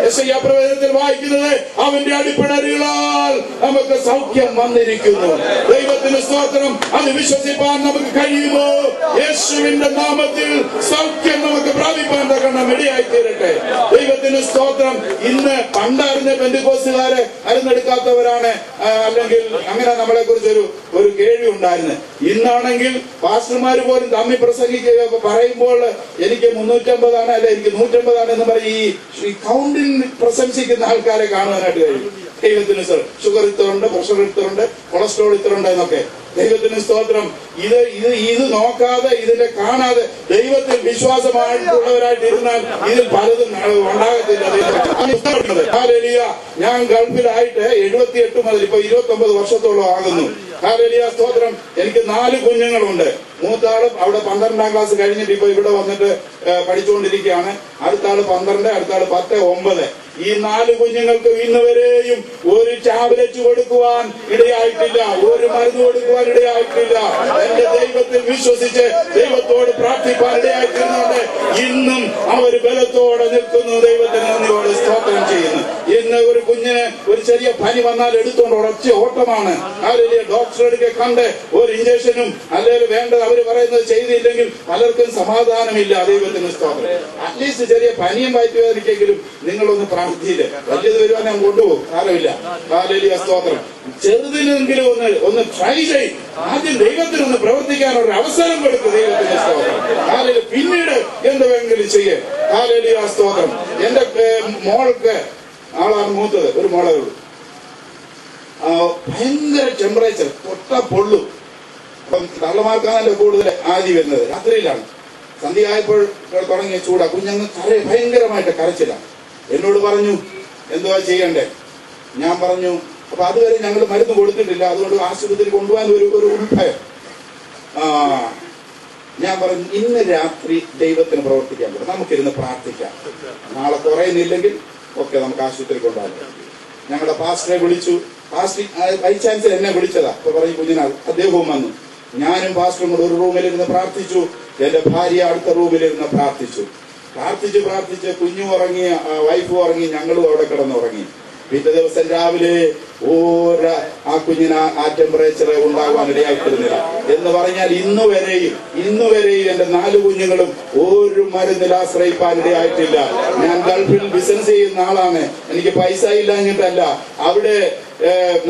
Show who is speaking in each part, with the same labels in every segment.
Speaker 1: യെശയ്യാ പ്രവചനത്തിൽ വായിക്കുന്നത് അവന്റെ അടിപ്പിണരുകളാൽ നമുക്ക് സൗഖ്യം വന്നിരിക്കുന്നു. ദൈവത്തിന് സ്തോത്രം. അത് വിശ്വസിപ്പാൻ നമുക്ക് കഴിയുമോ? യേശുവിന്റെ നാമത്തിൽ സൗഖ്യം നമുക്ക് പ്രാപിപ്പാൻ തക്കണം ഇടയായി തീരട്ടെ. ദൈവത്തിന് സ്തോത്രം. ഇന്ന് പണ്ടായിരുന്ന പെന്തിക്കോസ്തുകാരെ അരുന്നെടുക്കാത്തവരാണ്, അല്ലെങ്കിൽ അങ്ങനെ നമ്മളെ കുറിച്ചൊരു കേൾവി ഉണ്ടായിരുന്നു. ഇന്നാണെങ്കിൽ പാസ്റ്റർമാർ പോലും തമ്മിൽ പ്രസംഗിക്കുക പറയുമ്പോൾ എനിക്ക് 350 അല്ല എനിക്ക് 150 എന്ന് പറയും. ഈ കൗണ്ടിൽ പ്രശംസിക്കുന്ന ആൾക്കാരെ കാണുവാനായിട്ട് കഴിയും. ദൈവത്തിന് ഷുഗർ ഇത്തറുണ്ട്, പ്രഷർ ഇത്തറുണ്ട്, കൊളസ്ട്രോൾ ഇത്തറുണ്ട് എന്നൊക്കെ. ദൈവത്തിന് സ്തോത്രം. ഇത് നോക്കാതെ, ഇതിനെ കാണാതെ ദൈവത്തിൽ വിശ്വാസമായിട്ടുള്ളവരായിട്ട് ഇരുന്നാൽ ഇതിൽ പലതും ഉണ്ടാകത്തില്ല. ഞാൻ ഗൾഫിലായിട്ട് 78 മുതൽ ഇപ്പൊ 29 വർഷത്തോളം ആകുന്നു. ഹല്ലേലൂയ സ്തോത്രം. എനിക്ക് 4 കുഞ്ഞുങ്ങളുണ്ട്. മൂത്താളും അവിടെ 12ാം ക്ലാസ് കഴിഞ്ഞിട്ട് ഇപ്പൊ ഇവിടെ വന്നിട്ട് പഠിച്ചുകൊണ്ടിരിക്കുകയാണ്. അടുത്താള് 12, അടുത്താള് 10, 9. ഈ 4 കുഞ്ഞുങ്ങൾക്ക് ഇന്നുവരെയും ഒരു ടാബ്ലറ്റ് കൊടുക്കുവാൻ ഇടയായിട്ടില്ല, ഒരു മരുന്ന് കൊടുക്കുവാൻ ഇടയായിട്ടില്ല. എന്റെ ദൈവത്തിൽ വിശ്വസിച്ച് ദൈവത്തോട് പ്രാർത്ഥിപ്പാൻ ഇടയായിട്ടിരുന്നുണ്ട്. ഇന്നും അവർ ബലത്തോടെ നിൽക്കുന്നു. ദൈവത്തിന് നന്ദിയോട് സ്തോത്രം ചെയ്യുന്നു. ഇന്ന് ഒരു കുഞ്ഞിന് ഒരു ചെറിയ പനി വന്നാൽ എടുത്തുകൊണ്ട് ഉറച്ച ഓട്ടമാണ്. അല്ലെങ്കിൽ ഡോക്ടറെ കണ്ട് ഒരു ഇഞ്ചക്ഷനും അല്ലെങ്കിൽ വേണ്ടത് അവര് പറയുന്നത് ചെയ്തില്ലെങ്കിൽ പലർക്കും സമാധാനമില്ല. ദൈവത്തിന് സ്തോത്രം. അറ്റ്ലീസ്റ്റ് ചെറിയ പനിയും വയറ്റുവേദനയ്ക്കെങ്കിലും നിങ്ങളൊന്ന് പ്രാർത്ഥിയില്ല. വലിയത് വരുവാൻ ഞാൻ കൊണ്ടുപോകും, സാരമില്ല. ഹല്ലേലൂയ സ്തോത്രം. ചെറുതിനെങ്കിലും ഒന്ന് ട്രൈ ചെയ്യും. ആദ്യം ദൈവത്തിനൊന്ന് പ്രവർത്തിക്കാനുള്ള അവസരം കൊടുക്കും. ദൈവത്തിന്റെ സ്തോത്രം. ഹല്ലേലൂയ. പിന്നീട് എന്തെങ്കിലും ചെയ്യേ. ഹല്ലേലൂയ സ്തോത്രം. എന്റെ മോൾക്ക്, ആളാണ് മൂത്തത്, ഒരു മോളേ ഉള്ളൂ. ഭയങ്കര ടെമ്പറേച്ചർ, തൊട്ട പൊള്ളും. അപ്പം തള്ളമാർക്കാണല്ലോ കൂടുതൽ ആദ്യം വരുന്നത്. രാത്രിയിലാണ്. സന്ധ്യയായപ്പോൾ തുടങ്ങിയ ചൂടാ. കുഞ്ഞങ്ങ് ഭയങ്കരമായിട്ട് കരച്ചിലാണ്. എന്നോട് പറഞ്ഞു എന്തുവാ ചെയ്യണ്ടേ. ഞാൻ പറഞ്ഞു അപ്പൊ അതുവരെ ഞങ്ങൾ മരുന്ന് കൊടുത്തിട്ടില്ല, അതുകൊണ്ട് ആശുപത്രി കൊണ്ടുപോകാൻ ഒരു ഉൾഭയം. ഞാൻ പറഞ്ഞു ഇന്ന് രാത്രി ദൈവത്തിന് പ്രവർത്തിക്കാൻ പറ്റും, നമുക്കിരുന്ന് പ്രാർത്ഥിക്കാം. നാളെ കുറയുന്നില്ലെങ്കിൽ ഓക്കെ, നമുക്ക് ആശുപത്രി കൊണ്ടുപോകാം. ഞങ്ങളുടെ പാസ്റ്ററെ വിളിച്ചു. പാസ്റ്റർ ബൈ ചാൻസ് എന്നെ വിളിച്ചതാ. അപ്പൊ പറഞ്ഞു കുഞ്ഞിനാൾ. അദ്ദേഹവും വന്നു. ഞാനും പാസ്റ്ററും കൂടെ ഒരു റൂമിലിരുന്ന് പ്രാർത്ഥിച്ചു. എന്റെ ഭാര്യ അടുത്ത റൂമിലിരുന്ന് പ്രാർത്ഥിച്ചു. പ്രാർത്ഥിച്ച് കുഞ്ഞു ഉറങ്ങി, വൈഫ് ഉറങ്ങി, ഞങ്ങളും അവിടെ കിടന്നുറങ്ങി. പിറ്റേ ദിവസം രാവിലെ ആ കുഞ്ഞിന് ആ ടെമ്പറേച്ചർ ഉണ്ടാകാൻ ഇടയായിട്ടിരുന്നില്ല. എന്ന് പറഞ്ഞാൽ ഇന്നു വരെയും എന്റെ 4 കുഞ്ഞുങ്ങളും ഒരു മരുന്നിൽ ആശ്രയിപ്പാൻ ഇടയായിട്ടില്ല. ഞാൻ ഗൾഫിൽ ബിസിനസ് ചെയ്യുന്ന ആളാണ്. എനിക്ക് പൈസ ഇല്ലാഞ്ഞിട്ടല്ല. അവിടെ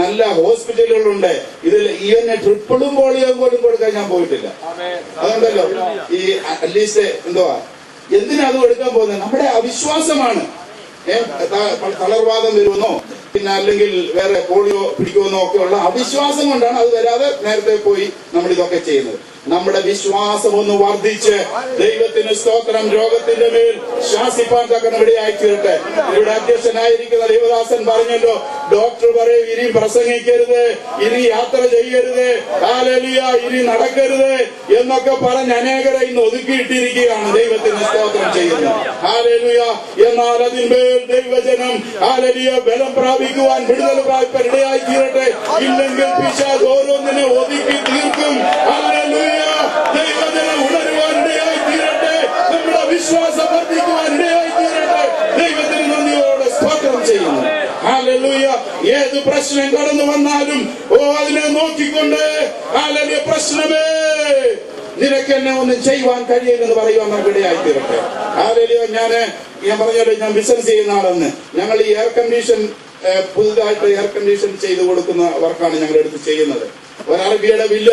Speaker 1: നല്ല ഹോസ്പിറ്റലുകളുണ്ട്. ഇതിൽ ഈവനെ ട്രിപ്പിളും പോളിയോ പോലും കൊടുക്കാൻ ഞാൻ പോയിട്ടില്ല. അതുകൊണ്ടല്ലോ ഈ അറ്റ്ലീസ്റ്റ് എന്തുവാ എന്തിനാ അത് കൊടുക്കാൻ പോകുന്നത്? നമ്മുടെ അവിശ്വാസമാണ്. തളർവാദം വരുമെന്നോ പിന്നെ അല്ലെങ്കിൽ വേറെ പോളിയോ പിടിക്കുമെന്നോ ഒക്കെയുള്ള അവിശ്വാസം കൊണ്ടാണ് അത് വരാതെ നേരത്തെ പോയി നമ്മൾ ഇതൊക്കെ ചെയ്യുന്നത്. നമ്മുടെ വിശ്വാസം ഒന്ന് വർദ്ധിച്ച് ദൈവത്തിന് സ്തോത്രം രോഗത്തിന്റെ മേൽ ശ്വാസിപ്പാൻ തക്കണം ഇടയായി തീരട്ടെ. ഇവിടെ അധ്യക്ഷനായിരിക്കുന്ന ദേവദാസൻ പറഞ്ഞല്ലോ, ഡോക്ടർ പറയും ഇനി പ്രസംഗിക്കരുത്, ഇനി യാത്ര ചെയ്യരുത്, ഹല്ലേലൂയ, ഇനി നടക്കരുത് എന്നൊക്കെ പറഞ്ഞ് അനേകരെ ഇന്ന് ഒതുക്കിയിട്ടിരിക്കുകയാണ്. ദൈവത്തിന് സ്തോത്രം ചെയ്യുന്നു. ഹല്ലേലൂയ. എന്നാൽ അതിന്മേൽ ദൈവജനം ഹല്ലേലൂയ ബലം പ്രാപിക്കുവാൻ, വിടുതൽ പ്രാപിക്കാൻ ഇടയായി തീരട്ടെ. ഇല്ലെങ്കിൽ പിശാച് ഓരോന്നിനെ ഒതുക്കി തീർക്കും. ഹല്ലേലൂയ. ദൈവജനം ഉണരുവാൻ ഇടയായി തീരട്ടെ. നമ്മുടെ വിശ്വാസം വർദ്ധിക്കുവാൻ ഇടയായി തീരട്ടെ. ദൈവത്തിന് നന്ദിയോടെ സ്തോത്രം ചെയ്യുന്നു. ഹല്ലേലൂയ. ഏത് പ്രശ്നം കടന്നു വന്നാലും അതിനെ നോക്കിക്കൊണ്ട് ഹല്ലേലൂയ, പ്രശ്നമേ നിനക്ക് എന്നെ ഒന്നും ചെയ്യുവാൻ കഴിയില്ലെന്ന് പറയുവാൻ നമുക്ക് ഇടയായി തീരട്ടെ. ഹല്ലേലൂയ. ഞാൻ പറഞ്ഞല്ലോ, ഞാൻ ബിസിനസ് ചെയ്യുന്ന ആളെന്ന്. ഞങ്ങൾ ഈ എയർ കണ്ടീഷൻ പുതുതായിട്ട് എയർ കണ്ടീഷൻ ചെയ്തു കൊടുക്കുന്ന വർക്കാണ് ഞങ്ങൾ എടുത്ത് ചെയ്യുന്നത്. ഒരറബിയുടെ വില്ല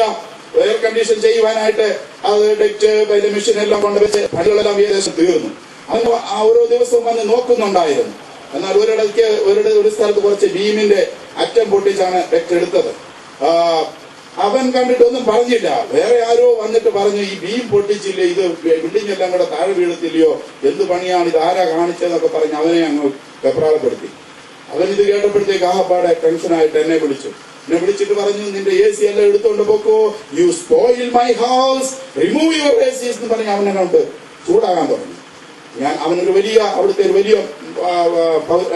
Speaker 1: എയർ കണ്ടീഷൻ ചെയ്യുവാനായിട്ട് അത് ഡെക്റ്റ് അതിന്റെ മെഷീൻ എല്ലാം കൊണ്ടുവച്ച് പണികളെല്ലാം ഏകദേശം തീർന്നു. അന്ന് ഓരോ ദിവസവും വന്ന് നോക്കുന്നുണ്ടായിരുന്നു. എന്നാൽ ഒരു സ്ഥലത്ത് കുറച്ച് ബീമിന്റെ അറ്റം പൊട്ടിച്ചാണ് ഡെക്റ്റ് എടുത്തത്. അവൻ കണ്ടിട്ടൊന്നും പറഞ്ഞില്ല. വേറെ ആരോ വന്നിട്ട് പറഞ്ഞു, ഈ ബീം പൊട്ടിച്ചില്ലേ, ഇത് ബിൽഡിംഗ് എല്ലാം കൂടെ താഴെ വീഴത്തില്ലയോ, എന്ത് പണിയാണ് ഇത്, ആരാ കാണിച്ചതെന്നൊക്കെ പറഞ്ഞ് അവനെ അങ്ങ് വെപ്രാളപ്പെടുത്തി. അവൻ ഇത് കേട്ടപ്പോഴത്തേക്ക് ആഹപ്പാടെ ടെൻഷനായിട്ട് എന്നെ വിളിച്ചിട്ട് പറഞ്ഞു, നിന്റെ AC എല്ലാം എടുത്തോണ്ട് പോക്കോ, you spoil my house, remove your AC എന്ന് പറഞ്ഞ് അവനെ കണ്ട് ചൂടാകാൻ തുടങ്ങി. അവിടുത്തെ ഒരു വലിയ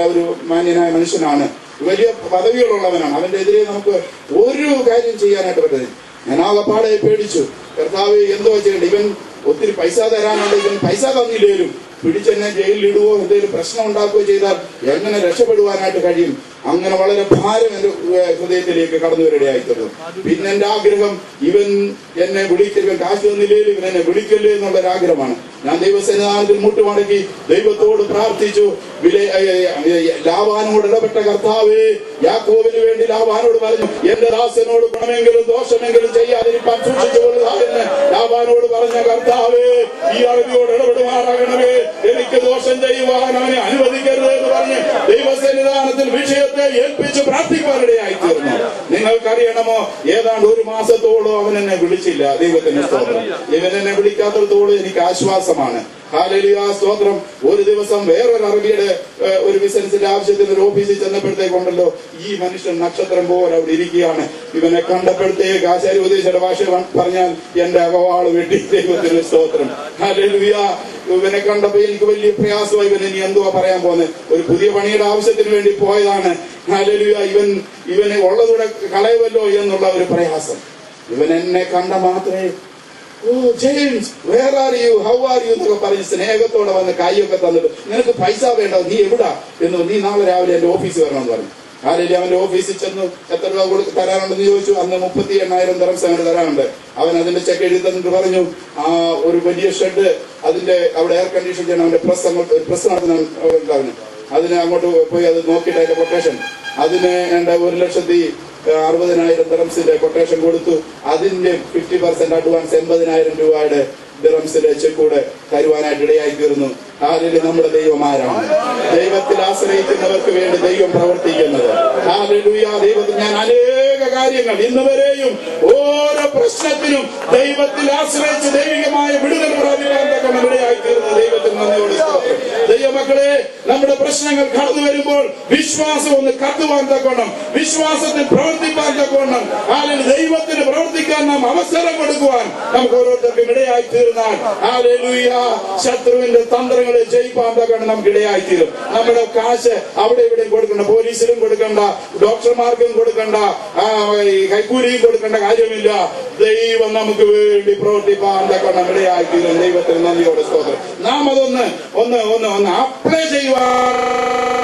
Speaker 1: ഒരു മാന്യനായ മനുഷ്യനാണ്, വലിയ പദവികളുള്ളവനാണ്. അവന്റെ എതിരെ നമുക്ക് ഒരു കാര്യം ചെയ്യാനായിട്ട് പറ്റുന്നത്. ഞാൻ ആകപ്പാടെ പേടിച്ചു. കർത്താവ് എന്തോ ചെയ്യണ്ട, ഇവൻ ഒത്തിരി പൈസ തരാനുണ്ട്, ഇവൻ പൈസ തന്നില്ലേലും പിടിച്ചെന്നെ ജയിലിലിടുവോ എന്തെങ്കിലും പ്രശ്നം ഉണ്ടാക്കുകയോ ചെയ്താൽ എങ്ങനെ രക്ഷപ്പെടുവാനായിട്ട് കഴിയും? അങ്ങനെ വളരെ ഭാരം എന്റെ ഹൃദയത്തിലേക്ക് കടന്നു വരികയായിത്തീർന്നു. പിന്നെ എന്റെ ആഗ്രഹം, ഇവൻ എന്നെ വിളിക്കൽ കാശ് തന്നില്ലേലും ഇവൻ എന്നെ വിളിക്കല്ലേ എന്നുള്ളൊരു ആഗ്രഹമാണ്. ഞാൻ ദൈവസന്നിധാനത്തിൽ മുട്ടുമടക്കി ദൈവത്തോട് പ്രാർത്ഥിച്ചു. ലാബാനോട് ഇടപെട്ട കർത്താവേ, യാക്കോബിന് വേണ്ടി ലാബാനോട് പറഞ്ഞു, എന്റെ ദാസനോട് ഗുണമെങ്കിലും ദോഷമെങ്കിലും ചെയ്യാതിരിക്കാൻ സൂക്ഷിച്ചുകൊള്ളുക എന്ന് ലാബാനോട് പറഞ്ഞ കർത്താവേ, ഈ അറബിയോട് ഇടപെടുമാറാകണമേ, എനിക്ക് ദോഷം ചെയ്യുവാൻ അവനെ അനുവദിക്കരുത് എന്ന് പറഞ്ഞ് ദൈവസന്നിധാനത്തിൽ വിഷയത്തെ ഏൽപ്പിച്ച് പ്രാർത്ഥിക്കാനിടയായി തീർന്നു. നിങ്ങൾക്കറിയണമോ, ഏതാണ്ട് 1 മാസത്തോളം അവൻ എന്നെ വിളിച്ചില്ല. ദൈവത്തിന് സ്തോത്രം. ഇവൻ എന്നെ വിളിക്കാത്തടത്തോളം എനിക്ക് ആശ്വാസമാണ്. ഹല്ലേലൂയ, സ്തോത്രം. ഒരു ദിവസം വേറൊരു അറബിയുടെ ഒരു ബിസിനസിന്റെ ആവശ്യത്തിന് ഒരു ഓഫീസിൽ ചെന്നപ്പോഴത്തേക്കുണ്ടല്ലോ, ഈ മനുഷ്യൻ നക്ഷത്രം പോലെ അവിടെ ഇരിക്കുകയാണ്. ഇവനെ കണ്ടപ്പോഴത്തേക്ക് ആശാരി ഉപദേശിയുടെ ഭാഷ പറഞ്ഞാൽ എന്റെ അകവാള് വെട്ടി. ദൈവത്തിന് സ്തോത്രം. ഹല്ലേലൂയ. ഇവനെ കണ്ടപ്പോ എനിക്ക് വലിയ പ്രയാസമായി. ഇവൻ ഇനി എന്തുവാ പറയാൻ പോകുന്നത്? ഒരു പുതിയ പണിയുടെ ആവശ്യത്തിന് വേണ്ടി പോയതാണ്. ഹല്ലേലൂയ. ഇവനെ ഉള്ളതൂടെ കളയുമല്ലോ എന്നുള്ള ഒരു പ്രയാസം. ഇവൻ എന്നെ കണ്ട മാത്രമേ, oh James, where are you, how are you എന്നൊക്കെ പറഞ്ഞ് സ്നേഹത്തോടെ വന്ന് കൈയൊക്കെ തന്നിട്ട്, നിനക്ക് പൈസ വേണ്ട, നീ എവിടാ എന്ന്, നീ നാളെ രാവിലെ എന്റെ ഓഫീസിൽ വരണമെന്ന് പറഞ്ഞു. ആരെങ്കിലും അവന്റെ ഓഫീസിൽ ചെന്ന് എത്ര രൂപ തരാനുണ്ടെന്ന് ചോദിച്ചു. അന്ന് 38,000 ദിർഹംസ് അവന് തരാനുണ്ട്. അവൻ അതിന്റെ ചെക്ക് എഴുതി തന്നിട്ട് പറഞ്ഞു, ഒരു വലിയ ഷെഡ്, അതിന്റെ അവിടെ എയർ കണ്ടീഷൻ ചെയ്യണം, അവന്റെ പ്രസ് നടത്തുന്ന അതിന് അങ്ങോട്ട് പോയി അത് നോക്കിയിട്ട് അതിന്റെ കൊട്ടേഷൻ, അതിന് 1,60,000 ദിർഹംസിന്റെ കൊട്ടേഷൻ കൊടുത്തു. അതിന്റെ 50% അഡ്വാൻസ് 80,000 രൂപയുടെ ദിർഹംസിന്റെ ചെക്ക് കൂടെ തരുവാനായിട്ട് ഇടയായി തീർന്നു. ഹാലേലൂയ. നമ്മുടെ ദൈവമാരാണ്. ദൈവത്തിൽ ആശ്രയിക്കുന്നവർക്ക് വേണ്ടി ദൈവം പ്രവർത്തിക്കുന്നത്. ഹാലേലൂയ. ദൈവത്തിൽ ഞാൻ അനേക കാര്യങ്ങൾ ഇന്നുവരെയും ഓരോ പ്രശ്നത്തിനും ദൈവത്തിൽ ആശ്രയിച്ച് ദൈവികമായ വിടുതൽ പ്രാപിക്കാൻ തക്ക ഇടയായി തീർന്നു. ദൈവത്തിന് നന്ദിയോട് സ്തോത്രം. ദൈവമക്കളെ, നമ്മുടെ പ്രശ്നങ്ങൾ കടന്നു വരുമ്പോൾ വിശ്വാസം ഒന്ന് കത്തുവാൻ തക്കോണം, വിശ്വാസത്തിൽ പ്രവർത്തിക്കാൻ തക്കോണം, അല്ലെങ്കിൽ ദൈവത്തിന് പ്രവർത്തിക്കാൻ നാം അവസരം കൊടുക്കുവാൻ നമുക്ക് ഓരോരുത്തർക്കും ഇടയായി തീർന്നാൽ, ഹല്ലേലൂയ, ശത്രുവിന്റെ തന്ത്രങ്ങളെ ജയിപ്പാൻ തക്കണം നമുക്ക് ഇടയായി തീരും. നമ്മുടെ കാശ് അവിടെ ഇവിടെയും കൊടുക്കണ്ട, പോലീസിലും കൊടുക്കണ്ട, ഡോക്ടർമാർക്കും കൊടുക്കണ്ട, കൈക്കൂലിയും കൊടുക്കേണ്ട കാര്യമില്ല. ദൈവം നമുക്ക് വേണ്ടി പ്രവർത്തിപ്പാൻ തക്കണം ഇടയായി തീരും. ദൈവത്തിന് നന്ദിയോടെ സ്തോത്രം. നാം അതൊന്ന് അപ്ലൈ ചെയ്യുവാൻ